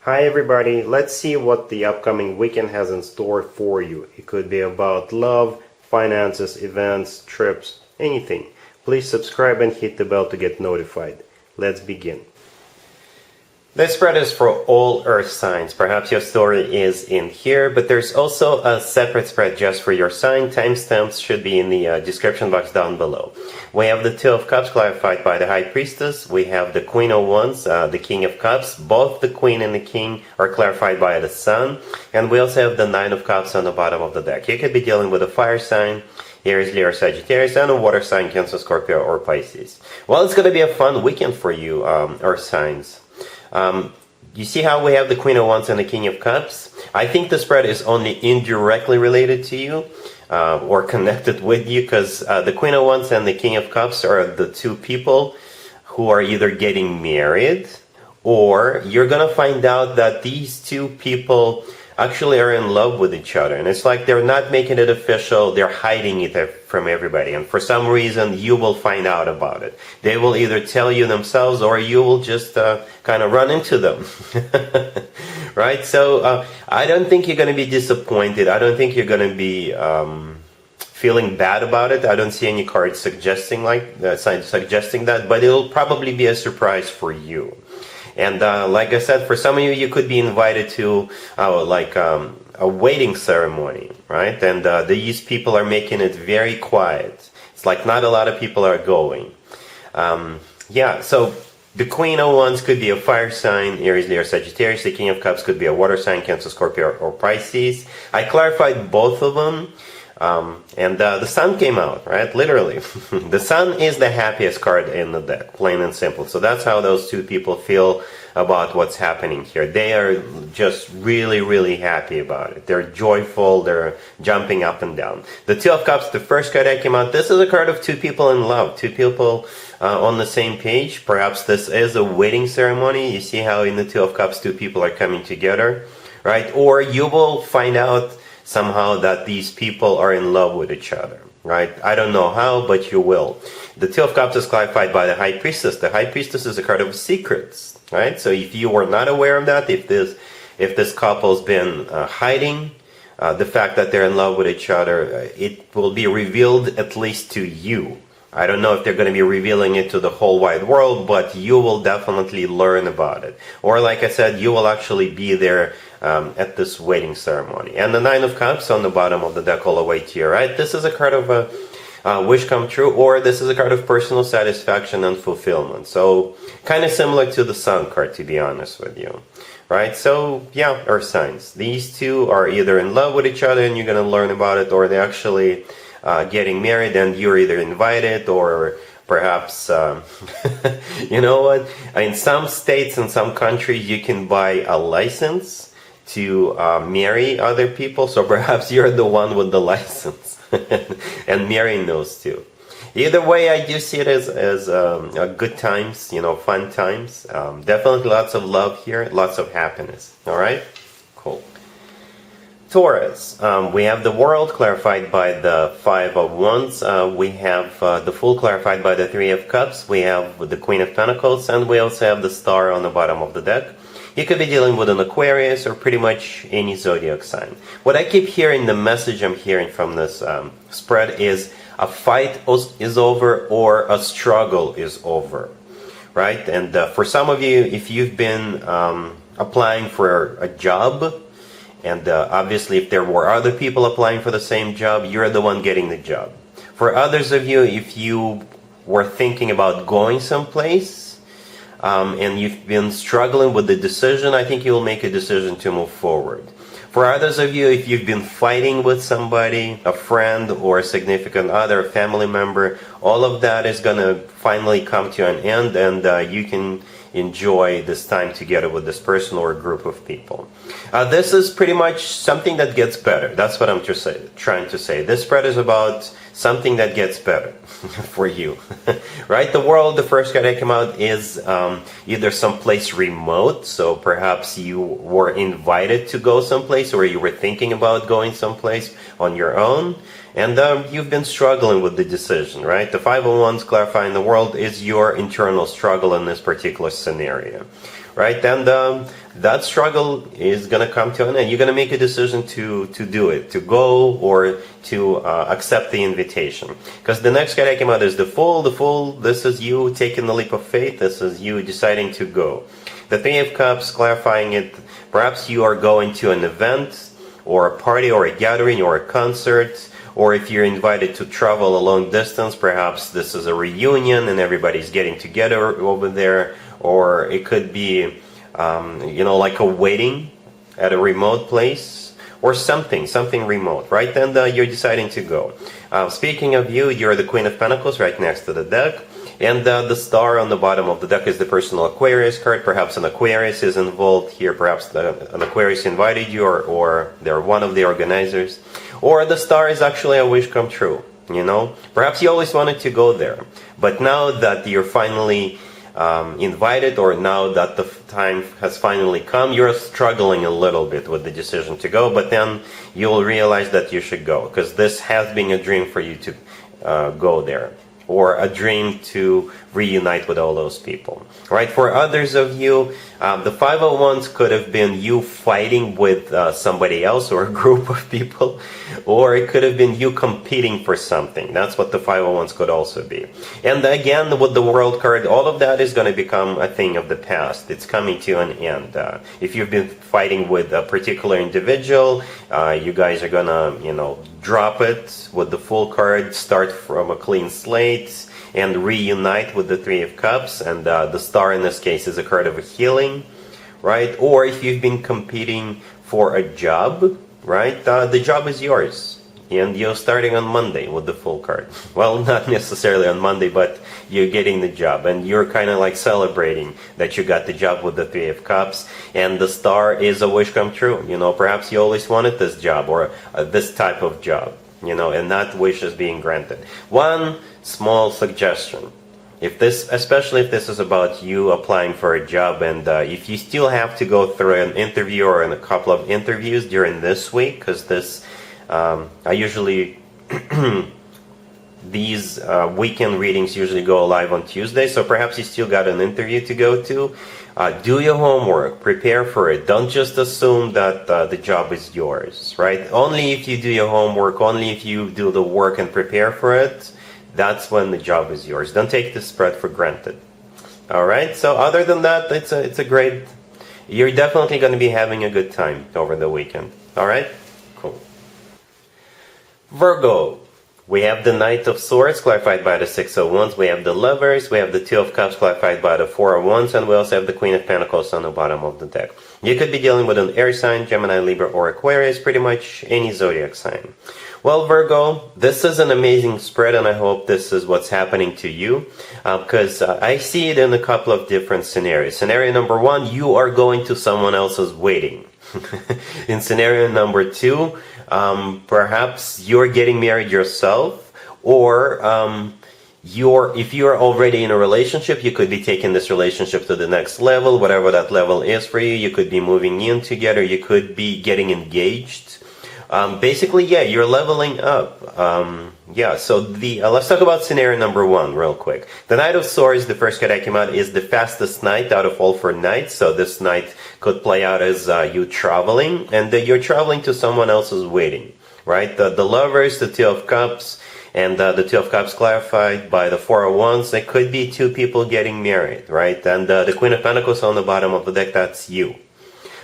Hi everybody, let's see what the upcoming weekend has in store for you. It could be about love, finances, events, trips, anything. Please subscribe and hit the bell to get notified. Let's begin. This spread is for all earth signs. Perhaps your story is in here, but there's also a separate spread just for your sign. Timestamps should be in the description box down below. We have the Two of Cups clarified by the High Priestess. We have the Queen of Wands, the King of Cups. Both the Queen and the King are clarified by the Sun. And we also have the Nine of Cups on the bottom of the deck. You could be dealing with a fire sign, Aries, Leo, Sagittarius, and a water sign, Cancer, Scorpio, or Pisces. Well, it's going to be a fun weekend for you, earth signs. You see how we have the Queen of Wands and the King of Cups? I think the spread is only indirectly related to you or connected with you, because the Queen of Wands and the King of Cups are the two people who are either getting married, or you're gonna find out that these two people actually are in love with each other, and it's like they're not making it official, they're hiding it from everybody, and for some reason you will find out about it. They will either tell you themselves, or you will just kind of run into them. Right? So I don't think you're going to be disappointed. I don't think you're going to be feeling bad about it. I don't see any cards suggesting suggesting that, but it'll probably be a surprise for you. And like I said, for some of you, you could be invited to a wedding ceremony, right? And these people are making it very quiet. It's like not a lot of people are going. Yeah, so the Queen of Wands could be a fire sign, Aries, Leo, Sagittarius. The King of Cups could be a water sign, Cancer, Scorpio, or Pisces. I clarified both of them. And the Sun came out, right? Literally. The Sun is the happiest card in the deck, plain and simple. So that's how those two people feel about what's happening here. They are just really, really happy about it. They're joyful, they're jumping up and down. The Two of Cups, the first card that came out, this is a card of two people in love, two people on the same page. Perhaps this is a wedding ceremony. You see how in the Two of Cups, two people are coming together, right? Or you will find out somehow that these people are in love with each other, right? I don't know how, but you will. The Two of Cups is clarified by the High Priestess. The High Priestess is a card of secrets, right? So if you were not aware of that, if this couple's been hiding the fact that they're in love with each other, it will be revealed at least to you. I don't know if they're going to be revealing it to the whole wide world, but you will definitely learn about it. Or like I said, you will actually be there at this wedding ceremony. And the Nine of Cups on the bottom of the deck all the way to your right. This is a card of a wish come true, or this is a card of personal satisfaction and fulfillment. So kind of similar to the Sun card, to be honest with you. Right? So yeah, Earth signs. These two are either in love with each other and you're going to learn about it, or they're actually getting married and you're either invited, or perhaps, you know what, in some states and some countries you can buy a license to marry other people, so perhaps you're the one with the license and marrying those two. Either way, I do see it as good times, you know, fun times. Definitely lots of love here, lots of happiness. All right? Cool. Taurus, we have the World clarified by the Five of Wands. We have the Fool clarified by the Three of Cups. We have the Queen of Pentacles, and we also have the Star on the bottom of the deck. You could be dealing with an Aquarius or pretty much any zodiac sign. What I keep hearing, the message I'm hearing from this spread is a fight is over, or a struggle is over, right? And for some of you, if you've been applying for a job, and obviously if there were other people applying for the same job, you're the one getting the job. For others of you, if you were thinking about going someplace, and you've been struggling with the decision, I think you'll make a decision to move forward. For others of you, if you've been fighting with somebody, a friend or a significant other, a family member, all of that is going to finally come to an end, and you can enjoy this time together with this person or a group of people. This is pretty much something that gets better. That's what I'm trying to say. This spread is about something that gets better for you, right? The World, the first card that came out, is either someplace remote, so perhaps you were invited to go someplace, or you were thinking about going someplace on your own, and you've been struggling with the decision, right? The Five of Wands clarifying the World is your internal struggle in this particular scenario, right? And that struggle is going to come to an end. You're going to make a decision to do it, to go, or to accept the invitation. Because the next card that came out is the Fool. The Fool, this is you taking the leap of faith. This is you deciding to go. The Three of Cups, clarifying it, perhaps you are going to an event, or a party, or a gathering, or a concert, or if you're invited to travel a long distance, perhaps this is a reunion and everybody's getting together over there, or it could be, like a wedding at a remote place, or something remote, right? And you're deciding to go. Speaking of you, you're the Queen of Pentacles right next to the deck. And the star on the bottom of the deck is the personal Aquarius card. Perhaps an Aquarius is involved here. Perhaps an Aquarius invited you, or they're one of the organizers. Or the star is actually a wish come true, Perhaps you always wanted to go there. But now that you're finally invited, or now that the time has finally come, you're struggling a little bit with the decision to go. But then you'll realize that you should go, because this has been a dream for you to go there, or a dream to reunite with all those people, right? For others of you, the Five of Wands could have been you fighting with somebody else or a group of people, or it could have been you competing for something. That's what the Five of Wands could also be. And again, with the World card, all of that is going to become a thing of the past. It's coming to an end. If you've been fighting with a particular individual, you guys are gonna, drop it with the Fool card, start from a clean slate, and reunite with the Three of Cups. And the star in this case is a card of a healing, right? Or if you've been competing for a job, right? The job is yours, and you're starting on Monday with the Fool card. Well, not necessarily on Monday, but you're getting the job, and you're kind of like celebrating that you got the job with the Three of Cups. And the star is a wish come true. Perhaps you always wanted this job, or this type of job, and that wish is being granted. One small suggestion: especially if this is about you applying for a job, and if you still have to go through an interview or a couple of interviews during this week, because I usually these weekend readings usually go live on Tuesday, so perhaps you still got an interview to go to. Do your homework, prepare for it. Don't just assume that the job is yours, right? Only if you do your homework, only if you do the work and prepare for it, that's when the job is yours. Don't take the spread for granted. All right. So other than that, it's a great. You're definitely going to be having a good time over the weekend. All right. Cool. Virgo. We have the Knight of Swords, clarified by the Six of Wands. We have the Lovers. We have the Two of Cups, clarified by the Four of Wands. And we also have the Queen of Pentacles on the bottom of the deck. You could be dealing with an air sign, Gemini, Libra, or Aquarius, pretty much any zodiac sign. Well, Virgo, this is an amazing spread, and I hope this is what's happening to you, because I see it in a couple of different scenarios. Scenario number one, you are going to someone else's wedding. In scenario number two, perhaps you're getting married yourself, or if you're already in a relationship, you could be taking this relationship to the next level, whatever that level is for you. You could be moving in together. You could be getting engaged. Basically, yeah, you're leveling up. So let's talk about scenario number one real quick. The Knight of Swords, the first card that came out, is the fastest night out of all 4 nights. So this night could play out as you traveling, and you're traveling to someone else's wedding, right? The Lovers, the Two of Cups, and the Two of Cups clarified by the Four of Wands. It could be 2 people getting married, right? And the Queen of Pentacles on the bottom of the deck, that's you.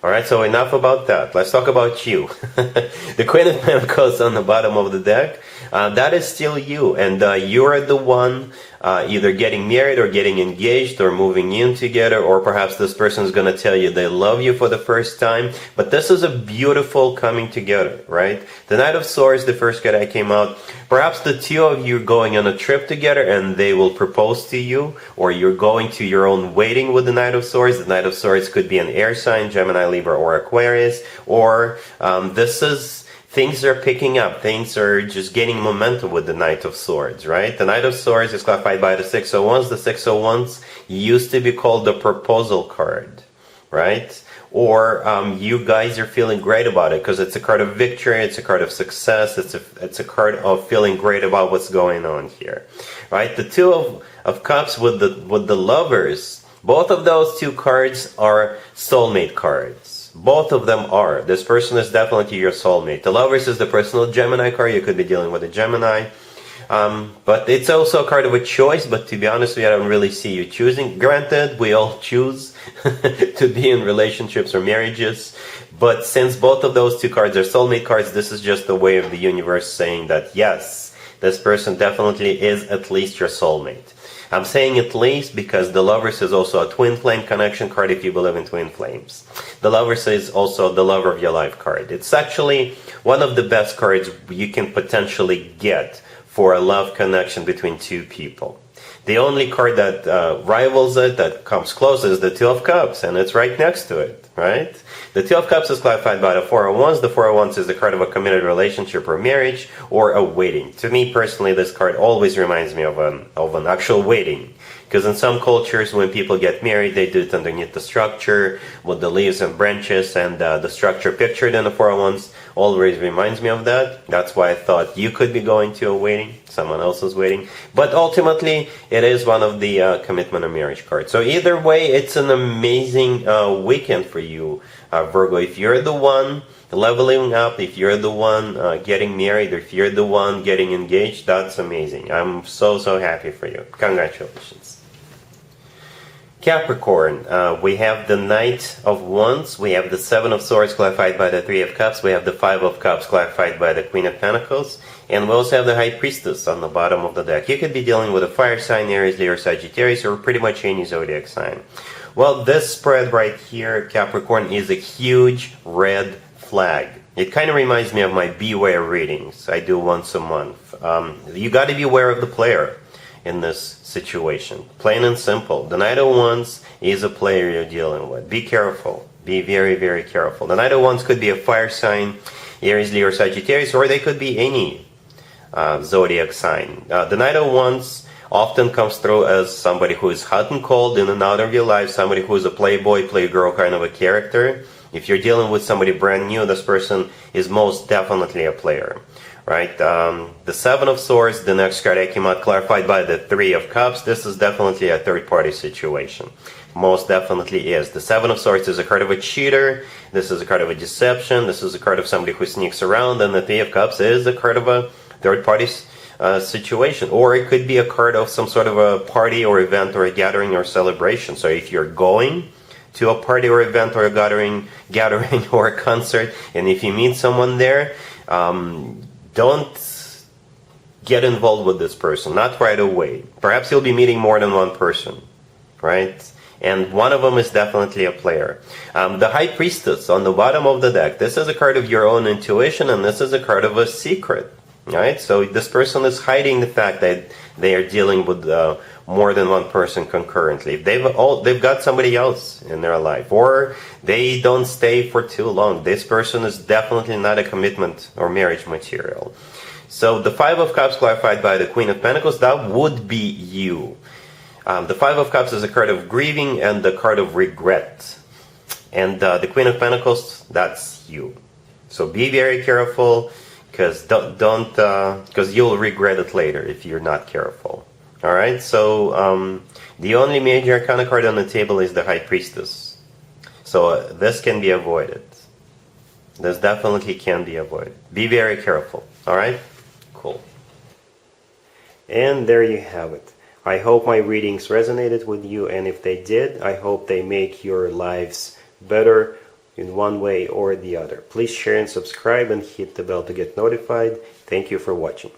Alright, so enough about that. Let's talk about you. The Queen of Pentacles on the bottom of the deck, that is still you. And you're the one either getting married or getting engaged or moving in together, or perhaps this person is going to tell you they love you for the first time. But this is a beautiful coming together, right? The Knight of Swords, the first card that came out, perhaps the two of you are going on a trip together and they will propose to you, or you're going to your own wedding with the Knight of Swords. The Knight of Swords could be an air sign, Gemini, Libra, or Aquarius, or things are picking up. Things are just gaining momentum with the Knight of Swords, right? The Knight of Swords is clarified by the Six of Wands. The Six of Wands used to be called the proposal card, right? Or you guys are feeling great about it because it's a card of victory, it's a card of success, it's a card of feeling great about what's going on here, right? The Two of Cups with the Lovers Both of those two cards are soulmate cards. Both of them are. This person is definitely your soulmate. The Lovers is the personal Gemini card. You could be dealing with a Gemini. But it's also a card of a choice, but to be honest with you, I don't really see you choosing. Granted, we all choose to be in relationships or marriages, but since both of those two cards are soulmate cards, this is just the way of the universe saying that, yes, this person definitely is at least your soulmate. I'm saying at least because the Lovers is also a twin flame connection card if you believe in twin flames. The Lovers is also the lover of your life card. It's actually one of the best cards you can potentially get for a love connection between two people. The only card that rivals it, that comes close, is the Two of Cups, and it's right next to it, right? The Two of Cups is clarified by the Four of Wands. The Four of Wands is the card of a committed relationship or marriage or a wedding. To me personally, this card always reminds me of an actual wedding. Because in some cultures, when people get married, they do it underneath the structure with the leaves and branches, and the structure pictured in the Four of Wands always reminds me of that. That's why I thought you could be going to a wedding, someone else's wedding. But ultimately, it is one of the commitment or marriage cards. So either way, it's an amazing weekend for you, Virgo. If you're the one leveling up, if you're the one getting married, or if you're the one getting engaged, that's amazing. I'm so happy for you. Congratulations. Capricorn, we have the Knight of Wands, we have the Seven of Swords clarified by the Three of Cups, we have the Five of Cups clarified by the Queen of Pentacles, and we also have the High Priestess on the bottom of the deck. You could be dealing with a fire sign, Aries, Leo, Sagittarius, or pretty much any zodiac sign. Well, this spread right here, Capricorn, is a huge red flag. It kind of reminds me of my Beware readings I do once a month. You got to be aware of the player in this situation. Plain and simple. The Knight of Wands is a player you're dealing with. Be careful. Be very careful. The Knight of Wands could be a fire sign, Aries, Leo, or Sagittarius, or they could be any zodiac sign. The Knight of Wands often comes through as somebody who is hot and cold in and out of your life, somebody who is a playboy, playgirl kind of a character. If you're dealing with somebody brand new, this person is most definitely a player. Right, the Seven of Swords, the next card I came out, clarified by the Three of Cups. This is definitely a third-party situation. Most definitely is. The Seven of Swords is a card of a cheater. This is a card of a deception. This is a card of somebody who sneaks around. And the Three of Cups is a card of a third-party situation. Or it could be a card of some sort of a party or event or a gathering or celebration. So if you're going to a party or event or a gathering or a concert, and if you meet someone there, don't get involved with this person, not right away. Perhaps you'll be meeting more than one person, right? And one of them is definitely a player. The High Priestess on the bottom of the deck, this is a card of your own intuition, and this is a card of a secret, right? So this person is hiding the fact that they are dealing with more than one person concurrently. They've got somebody else in their life, or they don't stay for too long. This person is definitely not a commitment or marriage material. So the Five of Cups clarified by the Queen of Pentacles, that would be you. The Five of Cups is a card of grieving and the card of regret. And the Queen of Pentacles, that's you. So be very careful, because because you'll regret it later if you're not careful. All right, so the only major arcana card on the table is the High Priestess. So this can be avoided. This definitely can be avoided. Be very careful. All right? Cool. And there you have it. I hope my readings resonated with you, and if they did, I hope they make your lives better in one way or the other. Please share and subscribe and hit the bell to get notified. Thank you for watching.